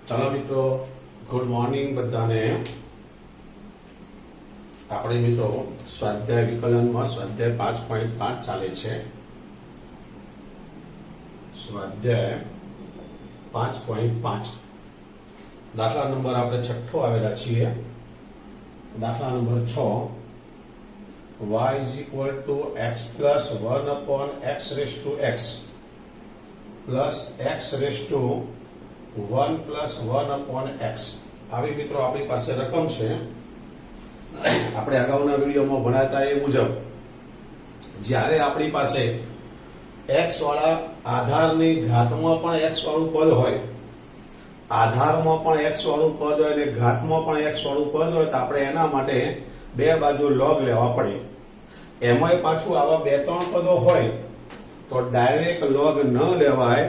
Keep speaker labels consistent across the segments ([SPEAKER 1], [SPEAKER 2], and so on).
[SPEAKER 1] चलो मित्रों, good morning बधाने। આપણે મિત્રો સ્વાધ્યાય વિકલનમાં સ્વાધ્યાય 5.5 ચાલે છે। સ્વાધ્યાય 5.5 દાખલા નંબર આપણે છઠ્ઠો આવેલા છીએ। દાખલા number 6 y = x plus 1 upon x raised to x plus x raised to 1 plus 1 upon x। આવી મિત્રો આપણી પાસે રકમ છે। આપણે અગાઉના વિડીયોમાં ભણાતા એ મુજબ જ્યારે આપણી પાસે x વાળા આધારની ઘાતમાં પણ x વાળું પદ હોય, આધારમાં પણ x વાળું પદ હોય અને ઘાતમાં પણ x વાળું પદ હોય તો આપણે એના માટે બે બાજુ log લેવા પડે। એમાંય પાછું આવા બે ત્રણ પદો હોય તો ડાયરેક્ટ log ન લેવાય।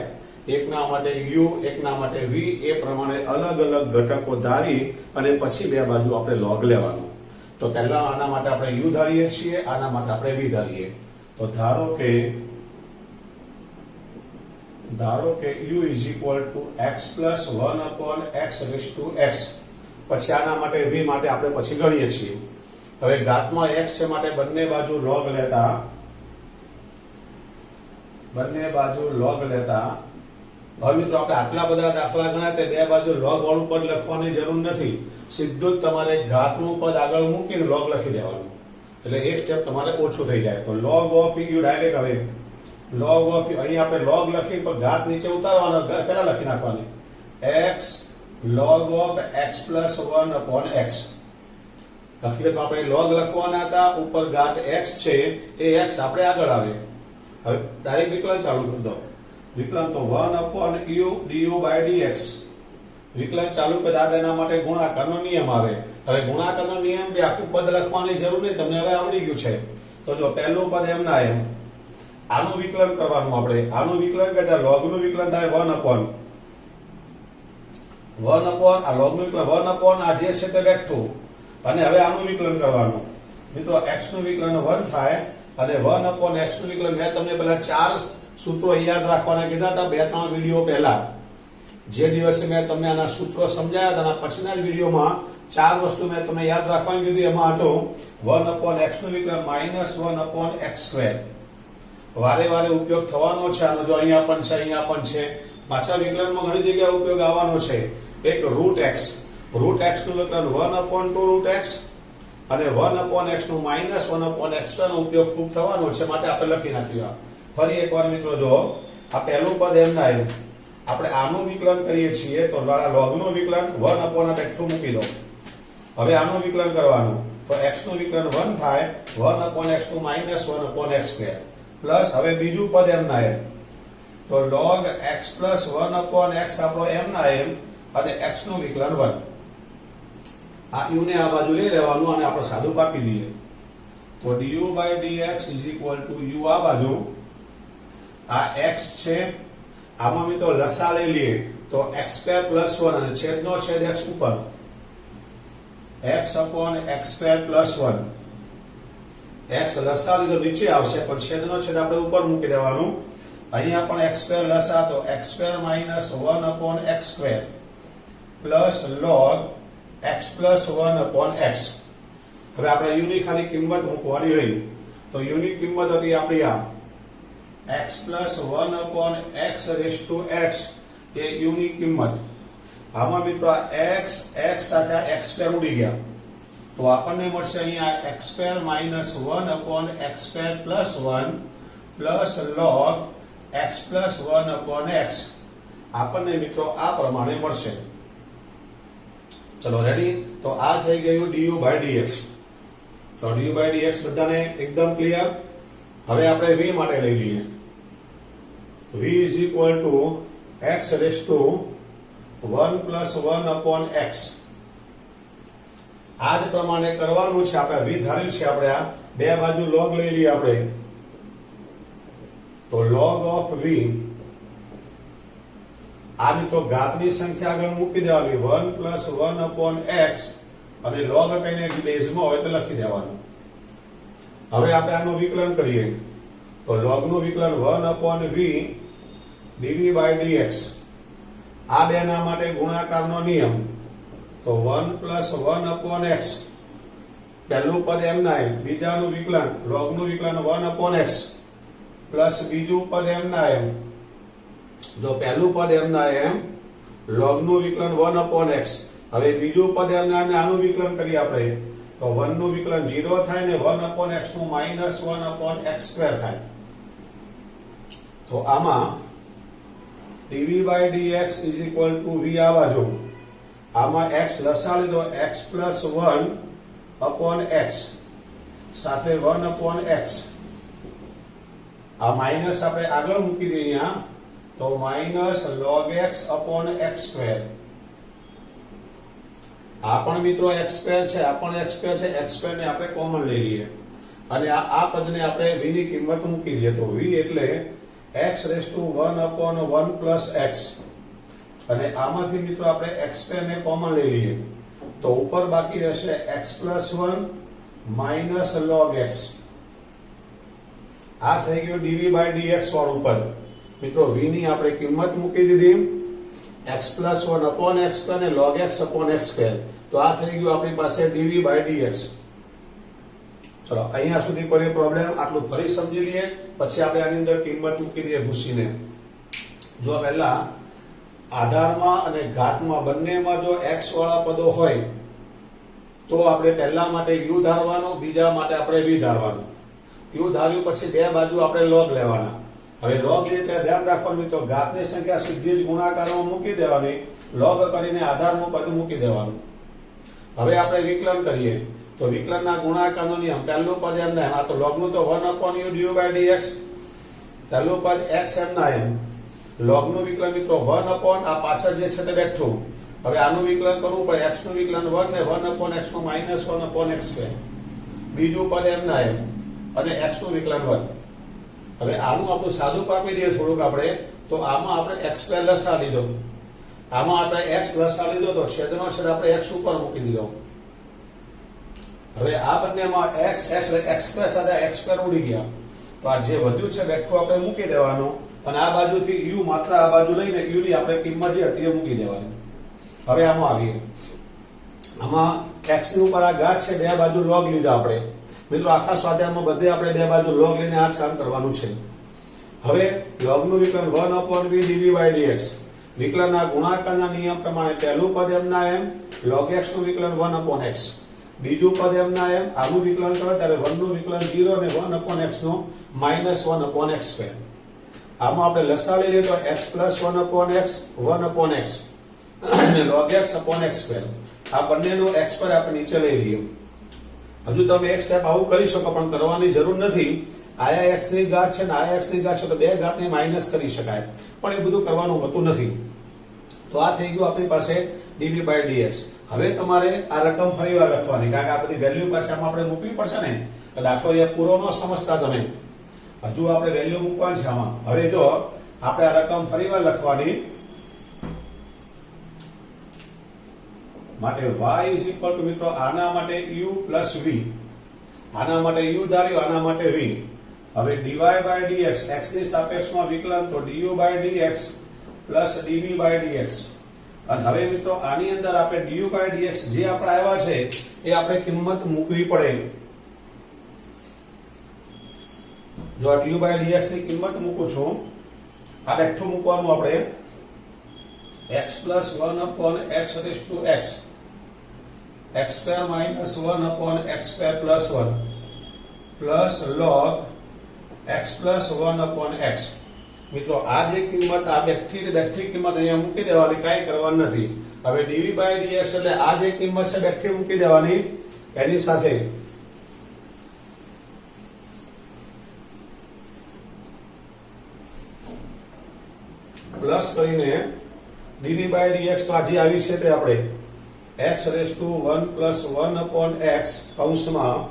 [SPEAKER 1] એકના માટે u એકના માટે v એ પ્રમાણે અલગ અલગ ઘટકો ધારી અને પછી બે બાજુ આપણે log લેવાનું। તો પહેલા આના માટે આપણે u ધારીએ છીએ, આના માટે આપણે v ધારીએ। તો ધારો કે u = x plus 1 upon x raised to x। પછી આના માટે v માટે આપણે પછી ગણીએ છીએ। હવે ઘાતમાં x છે માટે બંને બાજુ log લેતા હવે મિત્રો આપણે આટલા બધા દાખલા ગણ્યા તે બે બાજુ log વાળું પદ લખવાની જરૂર નથી। સીધું જ તમારે ઘાતનું પદ આગળ મૂકીને log લખી દેવાનું, એટલે એક સ્ટેપ તમારે ઓછું થઈ જાય। તો log of u ડાયરેક્ટ હવે log of u અહીં આપણે log લખીને પણ ઘાત નીચે ઉતારવાનો, પહેલા લખી નાખવાની x log of x plus 1 upon x। હકીકતમાં આપણે log લખવાના હતા, ઉપર ઘાત x છે એ x આપણે આગળ આવે। હવે ડાયરેક્ટ વિકલન ચાલુ કરી દો। વિકલન તો 1 upon u du by dx। વિકલન ચાલુ કર્યા એના માટે ગુણાકારનો નિયમ આવે। હવે ગુણાકારનો નિયમ બે આખું પદ લખવાની જરૂર નહીં, તમને હવે આવડી ગયું છે। તો જો પહેલું પદ એમના એમ, આનું વિકલન કરવાનું આપણે। આનું વિકલન કરતા log નું વિકલન થાય 1 upon આ log નું વિકલન 1 upon આ જે છે તે બેઠું, અને હવે આનું વિકલન કરવાનું। મિત્રો x નું વિકલન 1 થાય અને 1 upon x નું વિકલન મેં તમને પહેલા ચાર સૂત્રો યાદ રાખવાના કીધા હતા બે ત્રણ વિડીયો પહેલા। જે દિવસે મેં તમને આના સૂત્રો સમજાવ્યા હતા અને પછીના જ વિડીયોમાં ચાર વસ્તુ મેં તમને યાદ રાખવાની કીધી। એમાં હતો 1 upon x નું વિકલન -1 upon x સ્ક્વેર। વારે વારે ઉપયોગ થવાનો છે આનો। જો અહીંયા પણ છે, અહીંયા પણ છે, પાછા વિકલનમાં ઘણી જગ્યાએ ઉપયોગ આવવાનો છે। એક √x નું વિકલન 1 upon 2 √x અને 1 upon x નું -1 upon x સ્ક્વેર નો ઉપયોગ ખૂબ થવાનો છે, માટે આપણે લખી નાખ્યું। ફરી એકવાર મિત્રો જો આ પહેલું પદ એમના એમ, આપણે આનું વિકલન કરીએ છીએ તો log નું વિકલન 1 upon આ બેઠું મૂકી દો। હવે આનું વિકલન કરવાનું તો x નું વિકલન 1 થાય 1 upon x નું -1 upon x સ્ક્વેર પ્લસ હવે બીજું પદ એમના એમ, તો log x plus 1 upon x આપણો એમના એમ અને x નું વિકલન 1। આ u ને આ બાજુ લઈ લેવાનું અને આપણે સાદું પાપી દઈએ। તો du by dx = u આ બાજુ, આ x છે, આમાં મિત્રો લસા લઈ લઈએ તો x² + 1 અને છેદનો છેદ x ઉપર x upon x² + 1। x લસા લીધો નીચે આવશે પણ છેદનો છેદ આપણે ઉપર મૂકી દેવાનું। અહીંયા પણ x² લસા તો x² - 1 upon x² plus log x plus 1 upon x। હવે આપણે u ની ખાલી કિંમત મૂકવાની રહી, તો u ની કિંમત હતી આપણી આ x plus 1 upon x raised to x A u ની કિંમત। આમાં મિત્રો આ x સાથે x² ઉડી ગયા તો આપણને મળશે અહીંયા x² - 1 upon x² plus 1 plus log x plus 1 upon x। આપણને મિત્રો આ પ્રમાણે મળશે। ચલો રેડી। તો આ થઈ ગયું du by dx। તો du by dx બધાને એકદમ ક્લિયર। હવે આપણે v માટે લઈ લઈએ। v = x raised to 1 plus 1 upon x। આ જ પ્રમાણે કરવાનું છે। આપણે v ધાર્યું છે, આપણે આ બે બાજુ log લઈ લઈએ। આપણે તો log of v આ મિત્રો ઘાતની સંખ્યા આગળ મૂકી દેવાની 1 પ્લસ 1 અપોન x અને log કઈને બેઝમાં હોય તો લખી દેવાનું. હવે આપણે આનું વિકલન કરીએ તો log નું વિકલન 1 upon v dv by dx. આ બેના માટે ગુણાકારનો નિયમ તો 1 પ્લસ 1 અપોન x પહેલું પદ એમ ના એમ, બીજાનું વિકલન log નું વિકલન 1 અપોન x પ્લસ બીજું પદ એમ ના એમ, જો પહેલું પદ એમ ના એમ log નું વિકલન 1 અપોન x. હવે બીજું પદ એમ ના એમ આનું વિકલન કરીએ આપણે તો 1 નું વિકલન 0 થાય ને 1 અપોન x નું માઈનસ 1 અપોન x સ્ક્વેર થાય. તો આમાં dv by dx is equal to v આ બાજુ આમાં x લસા લીધો x plus 1 upon x સાથે 1 upon x. આ માઈનસ આપણે આગળ મૂકી દઈએ અહીંયા તો minus log x upon x square. આ પણ મિત્રો x સ્ક્વેર છે, આ પણ x સ્ક્વેર છે, x સ્ક્વેર ને આપણે કોમન લઈ લઈએ અને આ પદને આપણે v ની કિંમત મૂકી દઈએ તો v એટલે x raised to 1 upon 1 plus x અને આમાંથી મિત્રો આપણે x સ્ક્વેર ને કોમન લઈ લઈએ તો ઉપર બાકી રહેશે x plus 1 minus log x. આ થઈ ગયો dv by dx વાળું પદ. મિત્રો v ની આપણે કિંમત મૂકી દીધી x plus 1 upon x square ને log x upon x square. તો આ થઈ ગયું આપણી પાસે dv by dx. ચલો અહીંયા સુધી કોઈ પ્રોબ્લેમ? આટલું ફરી સમજી લઈએ પછી આપણે આની અંદર કિંમત મૂકી દઈએ ભૂસીને. જો પહેલા આધારમાં અને ઘાતમાં બંનેમાં જો x વાળા પદો હોય તો આપણે પહેલા માટે u ધારવાનું, બીજા માટે આપણે v ધારવાનું. u ધાર્યું પછી બે બાજુ આપણે log લેવાના. હવે log લઈએ ત્યારે ધ્યાન રાખવાનું મિત્રો ઘાતની સંખ્યા સીધી જ ગુણાકારમાં મૂકી દેવાની, log કરીને આધારનું પદ મૂકી દેવાનું. હવે આપણે વિકલન કરીએ તો વિકલનના ગુણાકારનો નિયમ પહેલું પદ એમ ના એમ, આ તો log નું તો 1 upon u du by dx, પહેલું પદ x એમ ના એમ, log નું વિકલન મિત્રો 1 upon આ પાછળ જે છે તે બેઠું. હવે આનું વિકલન કરવું પડે x નું વિકલન 1 ને 1 upon x નું minus 1 upon x સ્ક્વેર. બીજું પદ એમ ના એમ અને x નું વિકલન 1. હવે આનું આપણું સાદું કાપી દઈએ થોડુંક આપણે તો આમાં આપણે x સ્ક્વેર લસા લીધો, આમાં આપણે x લસા લીધો તો છેદનો છેદ આપણે x ઉપર મૂકી દીધો. હવે આ બંનેમાં x સ્ક્વેર સાથે x સ્ક્વેર ઉડી ગયા તો આ જે વધ્યું છે બેઠું આપણે મૂકી દેવાનું અને આ બાજુથી u માત્ર આ બાજુ લઈને u ની આપણે કિંમત જે હતી એ મૂકી દેવાની. હવે આમાં આવીએ, આમાં x ની ઉપર આ ઘાત છે, બે બાજુ log લીધા આપણે. મિત્રો આખા સ્વાધ્યાયમાં બધે આપણે બે બાજુ log લઈને આ જ કામ કરવાનું છે. હવે log નું વિકલન 1 upon v dv by dx. વિકલનના ગુણાકારના નિયમ પ્રમાણે પહેલું પદ એમ ના એમ, log x નું વિકલન 1 upon x. બીજું પદ એમ ના એમ, આનું વિકલન કરો ત્યારે 1 નું વિકલન 0 અને 1 upon x નું minus 1 upon x સ્ક્વેર. આમાં આપણે લસા લઈએ તો x plus 1 upon x 1 upon x અને log x upon x square. આ બંનેનો x પર આપણે નીચે લઈ લઈએ. હજુ તમે એક સ્ટેપ આવું કરી શકો પણ કરવાની જરૂર નથી. આયા x ની ઘાત છે ને આયા x ની ઘાત છે તો બે ઘાતને માઈનસ કરી શકાય પણ એ બધું કરવાનું હોતું નથી. તો આ થઈ ગયું આપણી પાસે dv by dx. હવે તમારે આ રકમ ફરીવાર લખવાની કારણ કે આ બધી વેલ્યુ પાછી આમાં આપણે મૂકવી પડશે ને. દાખલો એ પૂરો ન સમજતા તમે, હજુ આપણે વેલ્યુ મૂકવાની છે આમાં. હવે જો આપણે આ રકમ ફરીવાર લખવાની માટે y is equal to મિત્રો આના માટે u plus v, આના માટે u ધાર્યું, આના માટે v. હવે dy by dx x ની સાપેક્ષમાં વિકલન તો du by dx plus dv by dx. અને હવે મિત્રો આની અંદર આપણે du by dx જે આપણે આવ્યા છે એ આપણે કિંમત મૂકવી પડે. જો du by dx ની કિંમત મૂકું છું આ બેઠું મૂકવાનું આપણે x plus 1 upon x raised to x x square minus 1 upon x square plus 1 plus log x plus 1 upon x. મિત્રો આ જે કિંમત આ બેઠી કિંમત અહીંયા મૂકી દેવાની, કાંઈ કરવાનું નથી. હવે dv by dx એટલે આ જે કિંમત છે બેઠી મૂકી દેવાની, એની સાથે પ્લસ કરીને dv by dx તો આજે આવી છે તે આપણે x raised to 1 plus 1 upon x કૌંસમાં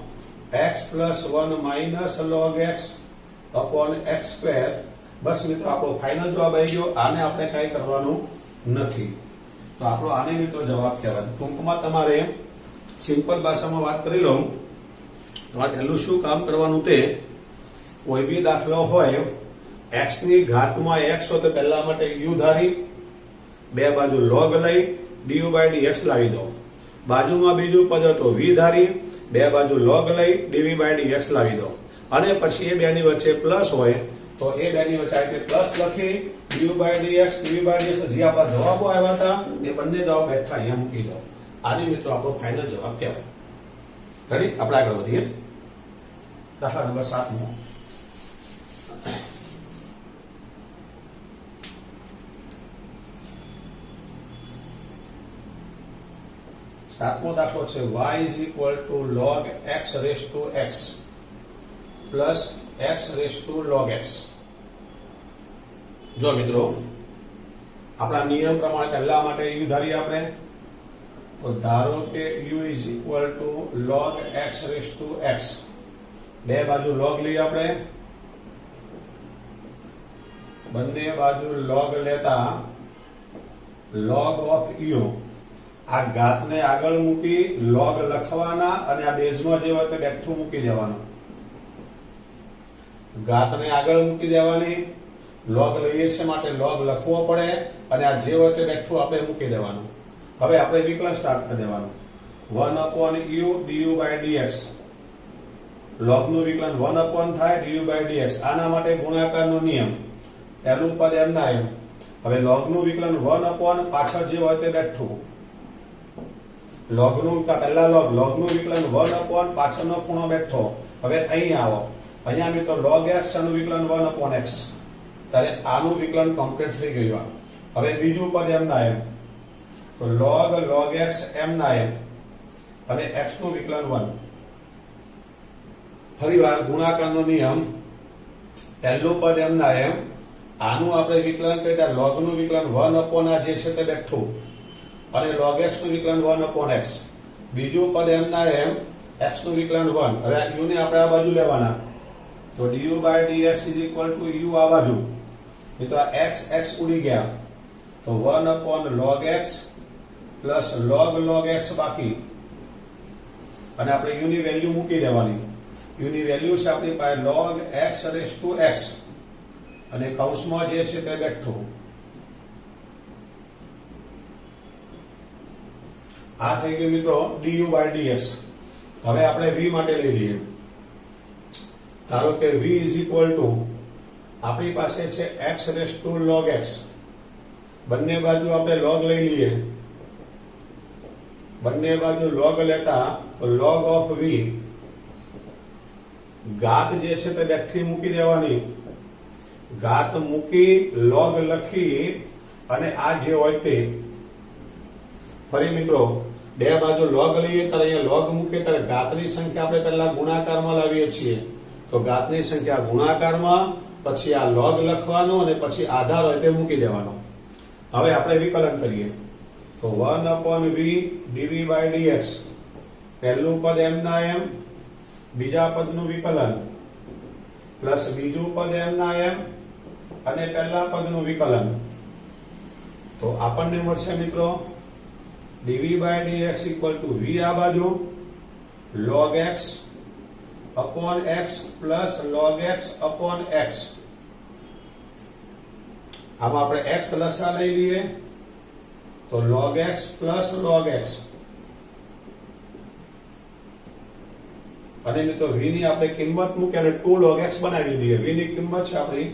[SPEAKER 1] x plus 1 minus log x upon x square. बस मित्रों आपको फाइनल जवाब आई गयो। आने आपने कई करवानुं नथी, तो आपणो आने मित्रों जवाब कहेवाय। टूंकमां तमारे सिंपल भाषामां वात करी लऊं तो आ पहेલું શું કામ કરવાનું તે કોઈ બી દાખલો હોય x ની ઘાતમાં x હોય તો પહેલા માટે u ધારી બે બાજુ log લઈ du/dx લાવી દો। બાજુમાં બીજું પદ હતો v ધારી બે બાજુ log લઈ dv/dx લાવી દો અને પછી એ બેની વચ્ચે પ્લસ હોય તો એ બેની વચ્ચે આ પ્લસ લખી du/dx dv/dx જે આપણા જવાબો આવ્યા હતા એ બંને જવાબ બેઠા અહીંયા મૂકી દો। આને મિત્રો આપણો ફાઇનલ જવાબ કહેવાય। રેડી, આપણે આગળ વધીએ। દાખલા નંબર 7 सातमो दाखलो है y is equal to log x raise to x plus x raise to log x। जो मित्रों अपना नियम प्रमाण पहला माटे u धारी आपने तो धारो के u is equal to log x raise to x बे बाजू log ली आपने बंने बाजू log लेता log ऑफ u आ घात ने आगळ मूकी log लखवाना અને આ બેઝમાં જે હોય તે બેઠું મૂકી દેવાનું। ઘાત ને આગળ મૂકી દેવાની, log લઈએ છે માટે log લખવો પડે અને આ જે હોય તે બેઠું આપણે મૂકી દેવાનું। હવે આપણે વિકલન સ્ટાર્ટ કરી દેવાનું। 1/u du/dx log નું વિકલન 1 થાય du/dx। આના માટે ગુણાકારનો નિયમ પહેલું પદ એમના એમ। હવે log નું વિકલન 1 પાછળ જે હોય તે બેઠું log નું પહેલા log નું વિકલન 1 પાછળનો ખૂણો બેઠો। હવે અહીં આવો, અહીંયા મિત્રો log x નું વિકલન 1/x ત્યારે આનું વિકલન કમ્પ્લીટ થઈ ગયું। હવે બીજું પદ એમના એમ તો log x એમના એમ અને x નું વિકલન 1। ફરીવાર ગુણાકારનો નિયમ પહેલું પદ એમના એમ આનું આપણે વિકલન કરીએ log નું વિકલન 1 આ જે છે તે બેઠું અને log x નું વિકલન 1/x। બીજું પદ એમના એમ x નું વિકલન 1। હવે આ u ને આપણે આ બાજુ લેવાના તો du/dx = u આ બાજુ એ તો આ x ઉડી ગયા તો 1/log x plus log x બાકી અને આપણે u ની વેલ્યુ મૂકી દેવાની। u ની વેલ્યુ છે આપણી પાસે log x raised to x અને કૌંસમાં જે છે તે બેઠું आ थई गयो मित्रों du/dx। हवे आपणे v माटे लई लईए। धारो के v = आपणी पासे छे x raised to log x बंने बाजू आपणे log लई लईए। बंने बाजू log लेता तो log ऑफ v घात जे छे ते बेठी मूकी देवानी। घात मूकी log लखी अने आ जे होय ते फरी मित्रों बे बाजू log लईए त्यारे अहींया log मूके त्यारे घातनी संख्या आपणे पहेला गुणाकारमां लावीए छीए तो घातनी संख्या गुणाकारमां पछी आ log लखवानो अने पछी आधार होय ते मूकी देवानो। हवे आपणे विकलन करीए तो 1/v dv/dx पहेલું पद एमना एम बीजा पदनुं विकलन प्लस बीजुं पद एमना एम अने पहेला पदनुं विकलन तो आपणने मळशे मित्रों dv/dx = v आ बाजू log x upon x plus log x upon x। अब આપણે x લસા લઈ લઈએ તો log x plus log x અને મિત્રો v ની આપણે કિંમત મૂકી અને 2 log x બનાવી દઈએ। v ની કિંમત છે આપણી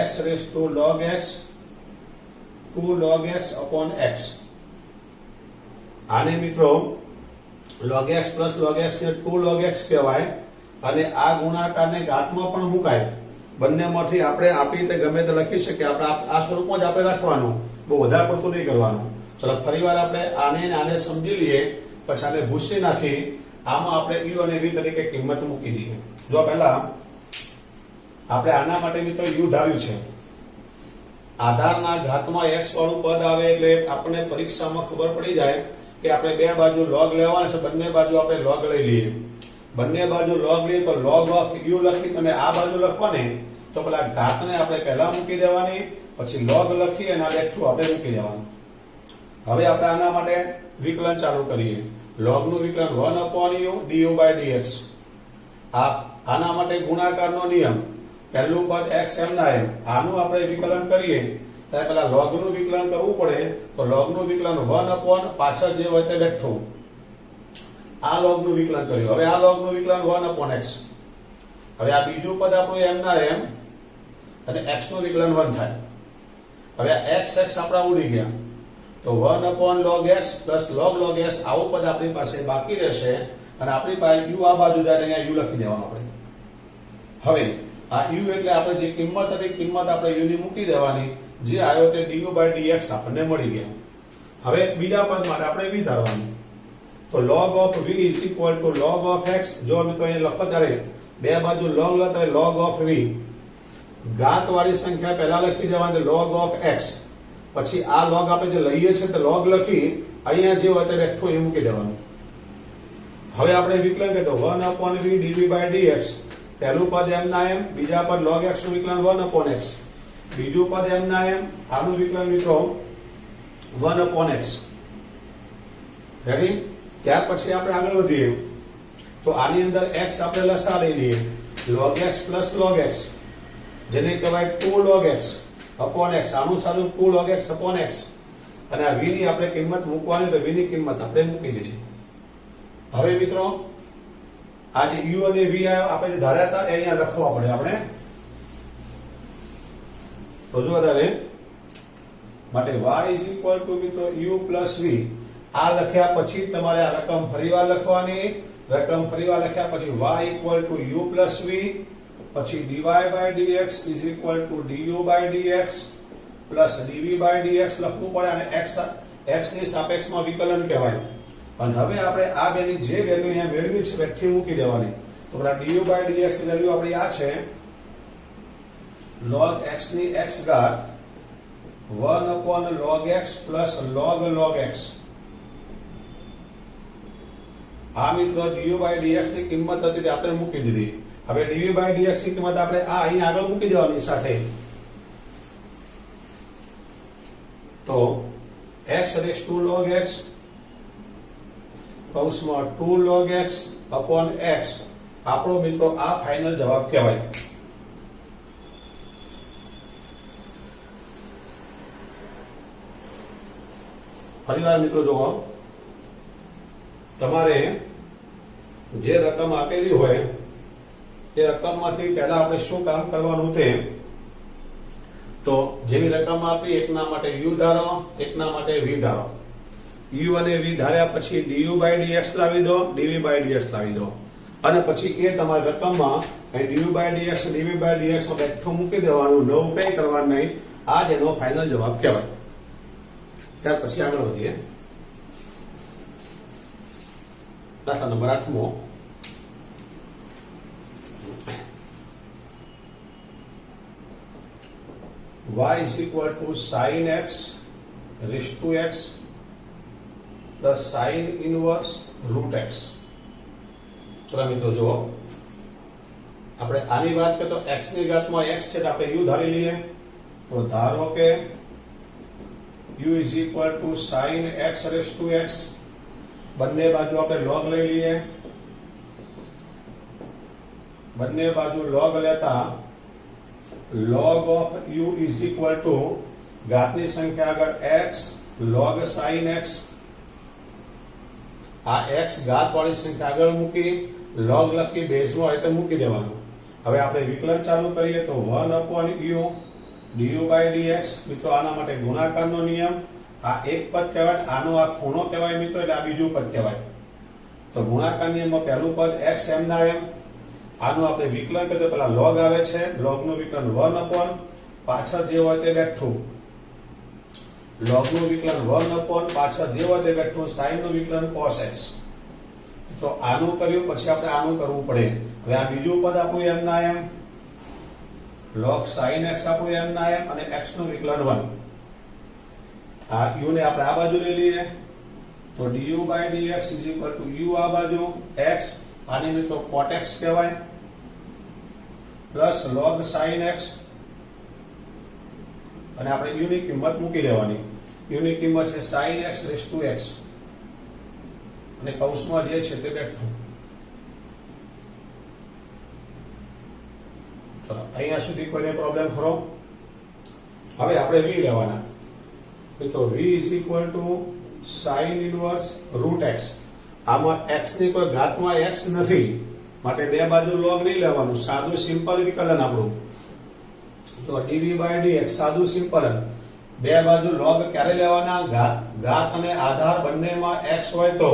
[SPEAKER 1] x raised to log x 2 log x upon x। आने मित्रों log x plus log x ने 2 log x कहेवाय અને આ ગુણાકારને ઘાતમાં પણ મુકાય। બંનેમાંથી આપણે આપી રીતે ગમે તે લખી શકીએ। આપણે આ સ્વરૂપમાં જ આપણે રાખવાનું, બહુ વધારે પડતું નહીં કરવાનું। ચલો ફરીવાર આપણે આને ને આને સમજી લઈએ પછી આને ભૂસી નાખી આમાં આપણે u અને v તરીકે કિંમત મૂકી દઈએ। જો પહેલા આપણે આના માટે મિત્રો u ધાર્યું છે। આધારના ઘાતમાં x વાળું પદ આવે એટલે આપણને પરીક્ષામાં ખબર પડી જાય કે આપણે બે બાજુ log લેવાના છે, બંને બાજુ આપણે log લઈ લઈએ। બંને બાજુ log લઈએ તો log of u લખી તમે આ બાજુ લખો ને તો પેલા ઘાતને આપણે પહેલા મૂકી દેવાની, પછી log લખી અને આ બેઠું આપણે મૂકી દેવાનું. હવે આપણે આના માટે વિકલન ચાલુ કરીએ. log નું વિકલન 1/u du/dx. આના માટે ગુણાકારનો નિયમ, પહેલું પદ x m ના m, આનું આપણે વિકલન કરીએ ત્યારે પેલા log નું વિકલન કરવું પડે. તો log નું વિકલન 1/ પાછળ જે હોય તે બેઠું, આ log નું વિકલન કર્યું. હવે આ log નું વિકલન 1/x. હવે આ બીજું પદ આપણું m ના m અને x નું વિકલન 1 થાય. હવે આ x આપણા ઉડી ગયા તો 1/log x plus log s આવું પદ આપણી પાસે બાકી રહેશે અને આપણી પાસે u આ બાજુ જાય અહીંયા u લખી દેવાનું આપણે. હવે આ u એટલે આપણે જે કિંમત હતી કિંમત આપણે u ની મૂકી દેવાની, જે આવ્યો તે du/dx આપણને મળી ગયા. હવે બીજા પદ માટે આપણે v ધારવાનું. તો log of v is equal to log of x. જો મિત્રો અહીં લખો ત્યારે બે બાજુ log લખતા log of v, ઘાત વાળી સંખ્યા પહેલા લખી દેવાની log of x, પછી આ log આપણે જે લઈએ છીએ તે log લખી અહીંયા જે હોય તે રેખો એ મૂકી દેવાનું. હવે આપણે વિકલન કરીએ તો 1/v dv/dx. પહેલું પદ m ના m, બીજા પદ log x નું વિકલન 1/x, બીજું પદ m ના m, આનું વિકલન મિત્રો 1/x. રેડી? ત્યાર પછી આપણે આગળ વધીએ તો આની અંદર x આપણે લસા લઈ લઈએ. log x plus log x, જેને કહેવાય 2log x upon x. આનું સાદું 2log x upon x. અને આ v ની આપણે કિંમત મૂકવાની તો v ની કિંમત આપણે મૂકી દીધી. હવે મિત્રો આ જે u અને v આપણે જે ધાર્યા હતા એ અહીંયા લખવા પડે આપણે. તો જો વધારે માટે y is equal to મિત્રો u plus v. આ લખ્યા પછી તમારે આ રકમ ફરીવાર લખવાની. રકમ ફરીવાર લખ્યા પછી y equal to u plus v, પછી dy/dx is equal to du/dx plus dv/dx લખવું પડે અને x ની સાપેક્ષમાં વિકલન કહેવાય. અને હવે આપણે આ બેની જે વેલ્યુ અહીંયા મેળવી છે વેઠી મૂકી દેવાની. તો પેલા du/dx ની વેલ્યુ આપણી આ છે log x ની x ઘાત 1/log x plus log x. આ મિત્રો du/dx ની કિંમત હતી તે આપણે મૂકી દીધી. હવે dv/dx ની કિંમત આપણે આ અહીં આગળ મૂકી દેવાની સાથે. તો x raised to log x કૌંસમાં 2log x upon x આપણો મિત્રો આ ફાઇનલ જવાબ કહેવાય. ફરીવાર મિત્રો જુઓ, તમારે જે રકમ આપેલી હોય તે રકમમાંથી પહેલા આપણે શું કામ કરવાનું તે તો જેવી રકમ આપી એકના માટે u ધારો, એકના માટે v ધારો. u અને v ધાર્યા પછી du/dx લાવી દો, dv/dx લાવી દો અને પછી એ તમારી રકમમાં du/dx dv/dx નો બેઠું મૂકી દેવાનું, નવું કંઈ કરવાનું નહીં. આ જ એનો ફાઇનલ જવાબ કહેવાય. ત્યાર પછી આગળ વધીએ. દાખલા number 8મો. y is equal to sin x raised to x plus sin inverse root x. ચલો મિત્રો જુઓ, આપણે આની વાત કરીએ તો x ની ઘાતમાં x છે તો આપણે u ધારી લઈએ. તો ધારો કે u is equal to sin x raised to x. બંને બાજુ આપણે log લઈ લઈએ. બંને બાજુ log લેતા log of u is equal to ઘાતની સંખ્યા આગળ x log sin x. આ x ઘાત વાળી સંખ્યા આગળ મૂકી log લખી બેઝમાં એટલે મૂકી દેવાનું. હવે આપણે વિકલન ચાલુ કરીએ તો 1/u du/dx. મિત્રો આના માટે ગુણાકારનો નિયમ. આ એક પદ કહેવાય, આનો આ ખૂણો કહેવાય મિત્રો, એટલે આ બીજું પદ કહેવાય. તો ગુણાકાર નિયમમાં પહેલું પદ x m ના m, આનું આપણે વિકલન કરીએ તો પેલા log આવે છે, log નું વિકલન 1/ પાછળ જે હોય તે બેઠું, log નું વિકલન 1/ પાછળ જે હોય તે બેઠું, sin નું વિકલન cos x. તો આનું કર્યું પછી આપણે આનું કરવું પડે. હવે આ બીજું પદ આપણું m ના m, log sin x આપણું m ના m અને x નું વિકલન 1. આ u ને આપણે આ બાજુ લઈ લઈએ તો du/dx is equal to u આ બાજુ x આને મિત્રો cot x કહેવાય પ્લસ log sin x, અને આપણે u ની કિંમત મૂકી દેવાની. u ની કિંમત છે sin x raised to x, અને કૌંસમાં જે છે તે બેઠું. ચલો અહીંયા સુધી કોઈને પ્રોબ્લેમ ખરો? હવે આપણે v લેવાના. તો v is equal to sin inverse root x. આમાં x ની કોઈ ઘાતમાં x નથી, માટે બે બાજુ log નહીં લેવાનું, સાદું સિમ્પલ વિકલન આપણું. તો dv by dx સાદું સિમ્પલ. બે બાજુ log ક્યારે લેવાના? ઘાત અને આધાર બંનેમાં x હોય તો.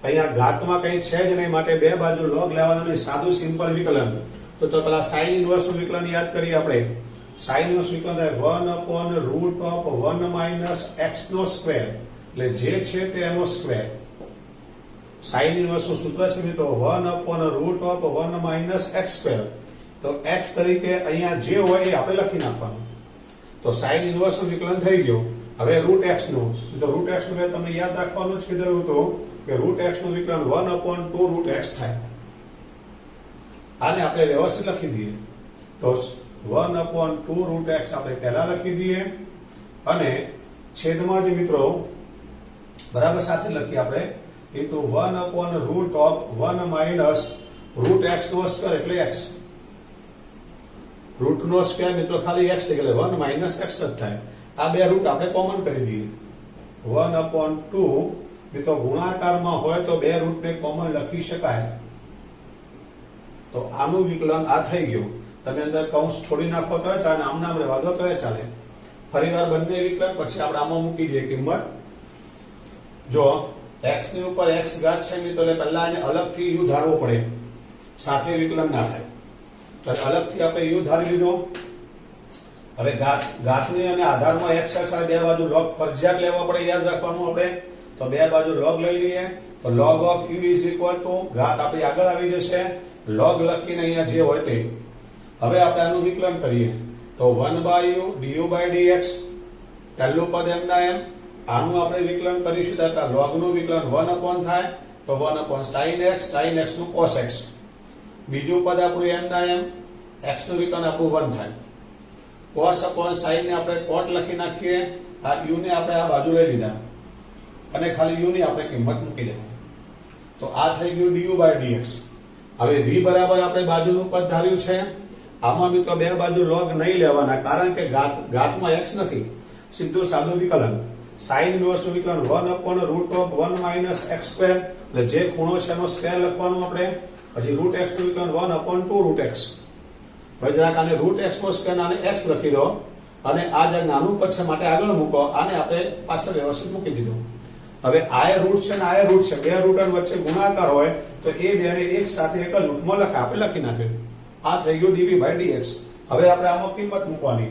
[SPEAKER 1] અહીંયા ઘાતમાં કંઈ છે જ નહીં, માટે બે બાજુ log લેવાના નહીં, સાદું સિમ્પલ વિકલન. તો ચાલો પેલા sin ઇન્વર્સ નું વિકલન યાદ કરીએ આપણે. sin ઇન્વર્સ વિકલન થાય 1/√1 minus x નો સ્ક્વેર, એટલે જે છે તે એનો સ્ક્વેર. sin ઇન્વર્સ નું સૂત્ર છે મિત્રો 1/√1 minus x સ્ક્વેર. તો x તરીકે અહીંયા જે હોય એ આપણે લખી નાખવાનું. તો sin ઇન્વર્સ નું વિકલન થઈ ગયું. હવે √x નું, તો √x નું તમને યાદ રાખવાનું છે કીધું હતું કે √x નું વિકલન 1/2√x થાય. આને આપણે વ્યવસ્થિત લખી દઈએ. તો 1/2√x આપણે પહેલા લખી દઈએ, અને છેદમાં જે મિત્રો બરાબર સાથે લખીએ આપણે into 1/√1 minus √x નો સ્ક્વેર એટલે x. રૂટ નો સ્ક્વેર મિત્રો ખાલી x છે એટલે 1 minus x જ થાય. આ બે રૂટ આપણે કોમન કરી દઈએ. 1/2 મિત્રો ગુણાકારમાં હોય તો બે રૂટને કોમન લખી શકાય. તો આનું વિકલન આ થઈ ગયું. તમે અંદર કૌંસ છોડી નાખો તો ચાલે, આમ નામ રહેવા દો તો ચાલે. ફરીવાર બંને વિકલન પછી આપણે આમાં મૂકી દઈએ કિંમત. જો x ની ઉપર x ઘાત છે મિત્રો, એટલે પહેલા એને અલગથી u ધારવો પડે, સાથે વિકલન ના થાય. તો અલગથી આપણે u ધારી લીધો. હવે ઘાતની અને આધારમાં x સાથે બે બાજુ log ફરજિયાત લેવા પડે, યાદ રાખવાનું આપણે. તો બે બાજુ log લઈ લઈએ. તો log of u is equal to ઘાત આપણી આગળ આવી જશે, log લખીને અહીંયા જે હોય તે. હવે આપણે આનું વિકલન કરીએ. તો 1/u du by dx, પહેલું પદ એમના એમ. આનું આપણે વિકલન કરીશું તો log નું વિકલન 1 થાય, તો 1/sin x નું cos x. બીજું પદ આપણું એમના એમ, x નું વિકલન આપણું 1 થાય. cos/sin ને આપણે cot લખી નાખીએ. આ u ને આપણે આ બાજુ લઈ લીધા, અને ખાલી u ની આપણે કિંમત મૂકી દેવાની. તો આ થઈ ગયું du by dx. હવે v બરાબર આપણે બાજુનું પદ ધાર્યું છે. આમાં મિત્રો બે બાજુ log નહીં લેવાના, કારણ કે ઘાતમાં x નથી, સીધું સાદું વિકલન. sin ઇન્વર્સ નું વિકલન 1/√1 minus x સ્ક્વેર, એટલે જે ખૂણો છે એનો સ્ક્વેર લખવાનું આપણે. પછી √x નું વિકલન 1/2√x. હવે જરાક આને √x નો સ્ક્વેર આને x લખી દો, અને આ જે નાનું પદ છે માટે આગળ મૂકો. આને આપણે પાછળ વ્યવસ્થિત મૂકી દીધું. હવે આ રૂટ છે ને આ રૂટ છે, બે રૂટ વચ્ચે ગુણાકાર હોય તો એ બેને એક સાથે એક જ રૂટમાં લખે, આપણે લખી નાખ્યું. આ થઈ ગયું dv by dx. હવે આપણે આમાં કિંમત મૂકવાની.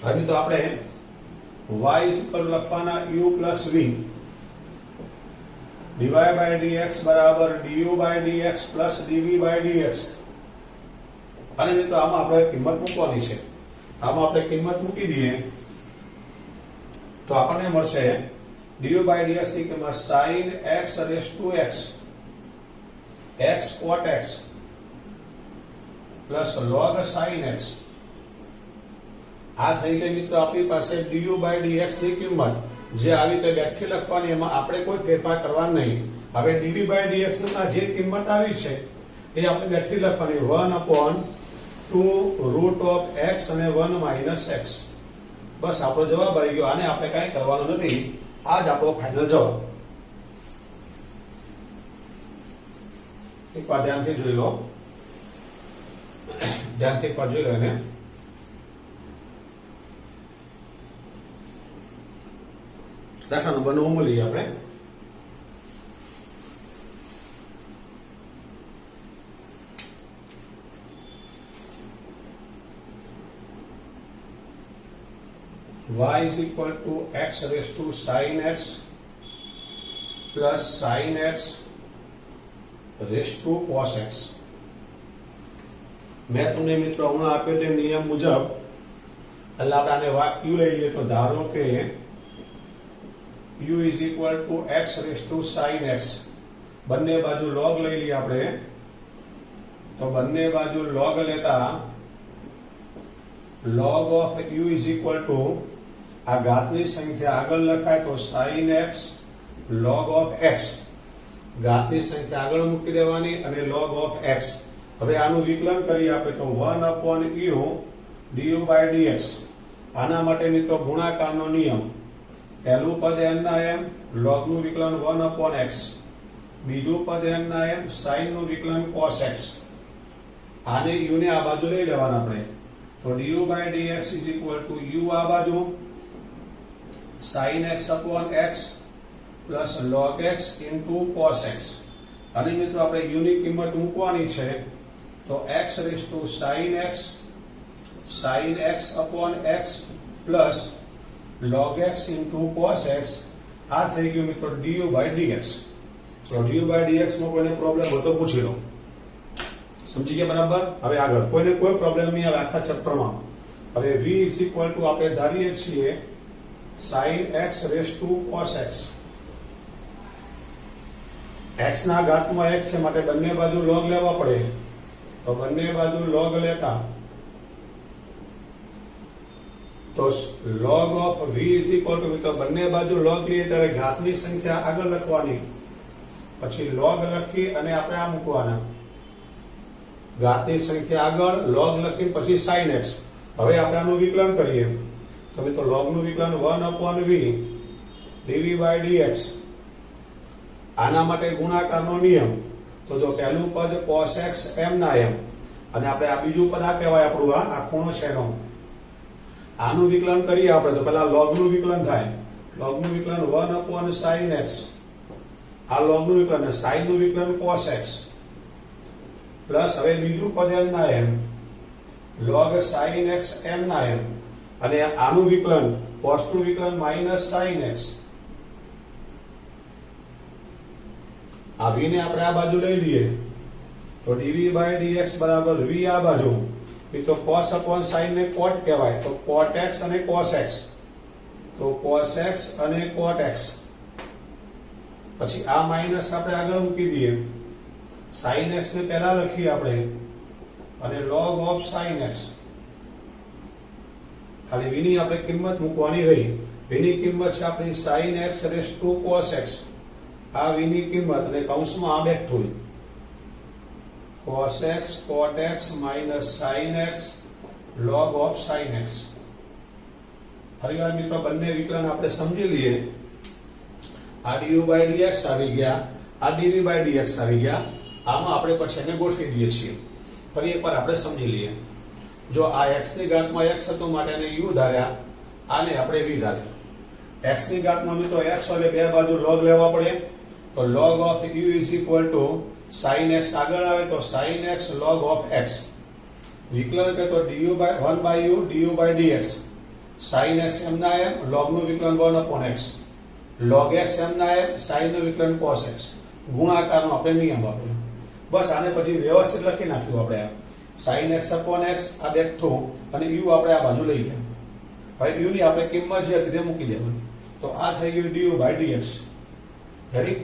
[SPEAKER 1] હવે તો આપણે y લખવાના u plus v dy by dx બરાબર du by dx plus dv by dx. અને મિત્રો આમાં આપણે કિંમત મૂકવાની છે. આમાં આપણે કિંમત મૂકી દઈએ તો આપણને મળશે du by dx ની કિંમત sin x raised to x, x cot x plus log sin x. આ થઈ ગઈ મિત્રો આપણી પાસે du by dx ની કિંમત, જે આવી રીતે વ્યાખ્યા લખવાની, એમાં આપણે કોઈ ફેરફાર કરવાનો નહીં. હવે dv by dx માં જે કિંમત આવી છે એ આપણે વ્યાખ્યા લખવાની 1/2√x અને 1 minus x. બસ આપણો જવાબ આવી ગયો. આને આપણે કાંઈ કરવાનું નથી. આ જ આપણો ફાઇનલ જવાબ. એકવાર ધ્યાનથી જોઈ લો, ધ્યાનથી એકવાર જોઈ લો એને. દાખલા નંબર 9 લઈએ આપણે. y is equal to x raised to sin x plus sin x raised to cos x. મેં તમને મિત્રો હમણાં આપ્યો તે નિયમ મુજબ એટલે આપણે આને વાક્ય લઈ લઈએ. તો ધારો કે u is equal to x raise to sin x. બંને બાજુ log લઈ લઈએ આપણે, તો બંને બાજુ log લેતા log of u is equal two આ ઘાતની સંખ્યા આગળ લખાય તો sin x log of x. ઘાતની સંખ્યા આગળ મૂકી દેવાની અને log ઓફ x. હવે આનું વિકલન કરી આપે તો 1/u du by dx. આના માટે મિત્રો ગુણાકારનો નિયમ, પહેલું પદ n ના m log નું વિકલન 1/x, બીજું પદ n ના m sin નું વિકલન cos x. આને u ને આ બાજુ લઈ લેવાના આપણે, તો du by dx is equal to u આ બાજુ sin x upon x plus log x into cos x. અને મિત્રો આપણે u ની કિંમત મૂકવાની છે, તો x raised to sin x upon x plus log x into cos x. આ થઈ ગયું મિત્રો du by dx. તો du by dx માં કોઈને પ્રોબ્લેમ હોય તો પૂછી લો. સમજી ગયા બરાબર? હવે આગળ કોઈને કોઈ પ્રોબ્લેમ નહીં આવે આખા ચેપ્ટરમાં. હવે v is equal to આપણે ધારીએ છીએ sin x raised to cos x. x ના ઘાતમાં x છે માટે બંને બાજુ log લેવા પડે, તો બંને બાજુ log લેતા તો log of v is equal to મિત્રો બંને બાજુ log લઈએ ત્યારે ઘાતની સંખ્યા આગળ લખવાની, પછી log લખી અને આપણે આ મૂકવાના, ઘાતની સંખ્યા આગળ log લખી પછી sin x. હવે આપણે આનું વિકલન કરીએ તો મિત્રો log નું વિકલન 1/v dv by dx. આના માટે ગુણાકારનો નિયમ, તો જો પહેલું પદ cos x m ના m અને આપણે આ બીજું પદ આ કહેવાય આપણું આ ખૂણો છે એનો. આનું વિકલન કરીએ આપણે તો પહેલા log નું વિકલન થાય, log નું વિકલન 1/sin x. આ log નું વિકલન અને sin નું વિકલન cos x પ્લસ હવે બીજું પદ m ના m log sin x m ના m અને આનું વિકલન cos નું વિકલન માઇનસ sin x. આ v ને આપણે આ બાજુ લઈ લઈએ તો dv by dx બરાબર v આ બાજુ મિત્રો cos upon sin ને cot કહેવાય, તો cot x અને cos x, તો cos x અને cot x. પછી આ માઇનસ આપણે આગળ મૂકી દઈએ, sin x ને પહેલા લખીએ આપણે અને log of sin x. ખાલી v ની આપણે કિંમત મૂકવાની રહી, v ની કિંમત છે આપણી sin x raised to cos x. આ v ની કિંમત અને કૌંસમાં આ બેઠું cos x cot x minus sin x log of sin x. ફરીવાર મિત્રો બંને વિકલન આપણે સમજી લઈએ. આ du by dx આવી ગયા, આ dv by dx આવી ગયા. આમાં આપણે પછી એને ગોઠવી દઈએ છીએ. ફરી એકવાર આપણે સમજી લઈએ. જો આ x ની ઘાતમાં x હતું માટે એને u ધાર્યા, આને આપણે v ધાર્યા. x ની ઘાતમાં મિત્રો x એટલે બે બાજુ log લેવા પડે, તો log of u is equal to sin x આગળ આવે તો sin x log of x. વિકલન કે તો du by 1/u du by dx. sin x m ના m log નું વિકલન 1/x, log x m ના m sin નું વિકલન cos x. ગુણાકારનો આપણે નિયમ વાપર્યો. બસ આને પછી વ્યવસ્થિત લખી નાખ્યું આપણે, sin x upon x આ બેઠું અને u આપણે આ બાજુ લઈ ગયા. હવે u ની આપણે કિંમત જે હતી તે મૂકી દેવાની, તો આ થઈ ગયું du by dx. Ready?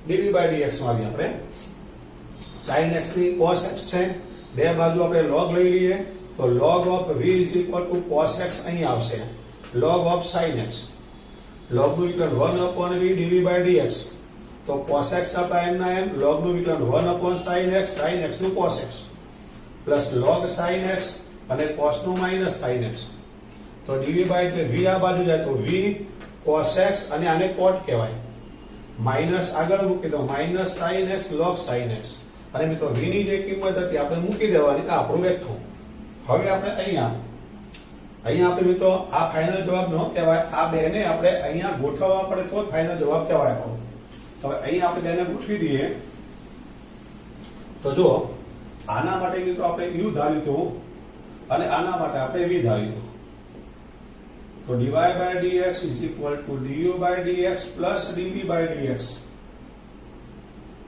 [SPEAKER 1] dv by dx માં આવી આપણે sin x ની cos x છે, બે બાજુ આપણે log લઈ લઈએ તો log of v is equal to cos x અહીં આવશે, log of sin x. log નું વિકલન 1/v dv by dx, તો cos x આપણા m ના m log નું વિકલન 1/sin x નું cos x plus log sin x અને cos નું માઇનસ sin x. તો dv by એટલે v આ બાજુ જાય તો v cos x અને આને cot કહેવાય, માઇનસ આગળ મૂકી દો minus sin x log sin x. અને મિત્રો v ની જે કિંમત હતી આપણે મૂકી દેવાની, આ આપણું બેઠું. હવે આપણે અહીંયા આપણે મિત્રો આ ફાઇનલ જવાબ ન કહેવાય, આ બેને આપણે અહીંયા ગોઠવવા પડે તો જ ફાઇનલ જવાબ કહેવાય આપણો. હવે અહીંયા આપણે બેને ગોઠવી દઈએ તો જો આના માટે મિત્રો આપણે u ધાર્યું હતું અને આના માટે આપણે v ધાર્યું હતું. તો dy by dx is equal to du by dx plus dv by dx.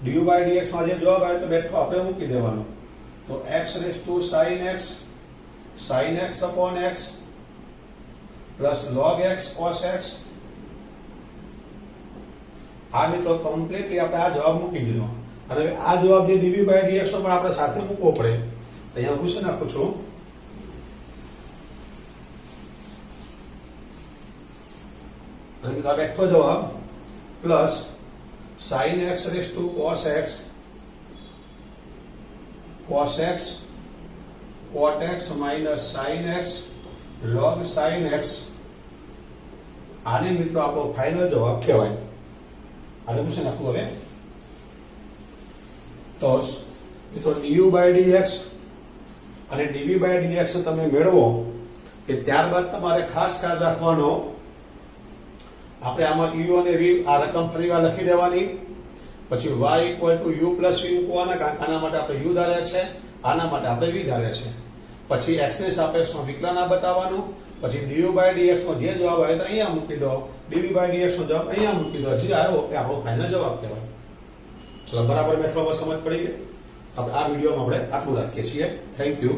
[SPEAKER 1] du by dx માં જે જવાબ આવે તો બેઠો આપણે મૂકી દેવાનો, તો x raised to sin x upon x plus log x cos x આ મિત્રો કમ્પ્લીટલી આપણે આ જવાબ મૂકી દીધો અને હવે આ જવાબ જે dv by dx નો પણ આપણે સાથે મૂકવો પડે તો અહીંયા પૂછી નાખું છું અને મિત્રો આ બેઠો જવાબ plus sin x raised to cos x cot x minus sin x log sin x આને મિત્રો આપણો ફાઇનલ જવાબ કહેવાય. આને પૂછી નાખું હવે તો મિત્રો du by dx અને dv by dx તમે મેળવો કે ત્યારબાદ તમારે ખાસ ખ્યાલ રાખવાનો આપણે આમાં u અને v આ રકમ ફરીવાર લખી દેવાની પછી y equal to u plus v મૂકવાના કારણ કે આના માટે આપણે u ધાર્યા છે આના માટે આપણે v ધાર્યા છે પછી x ની સાપેક્ષમાં વિકલન આ બતાવવાનું પછી du by dx નો જે જવાબ આવે તો અહીંયા મૂકી દો dv by dx નો જવાબ અહીંયા મૂકી દો જે આવ્યો એ આપણો ફાઇનલ જવાબ કહેવાય. ચલો બરાબર મેથડમાં સમજ પડી ગઈ. આપણે આ વિડીયોમાં આપણે આટલું રાખીએ છીએ. Thank you.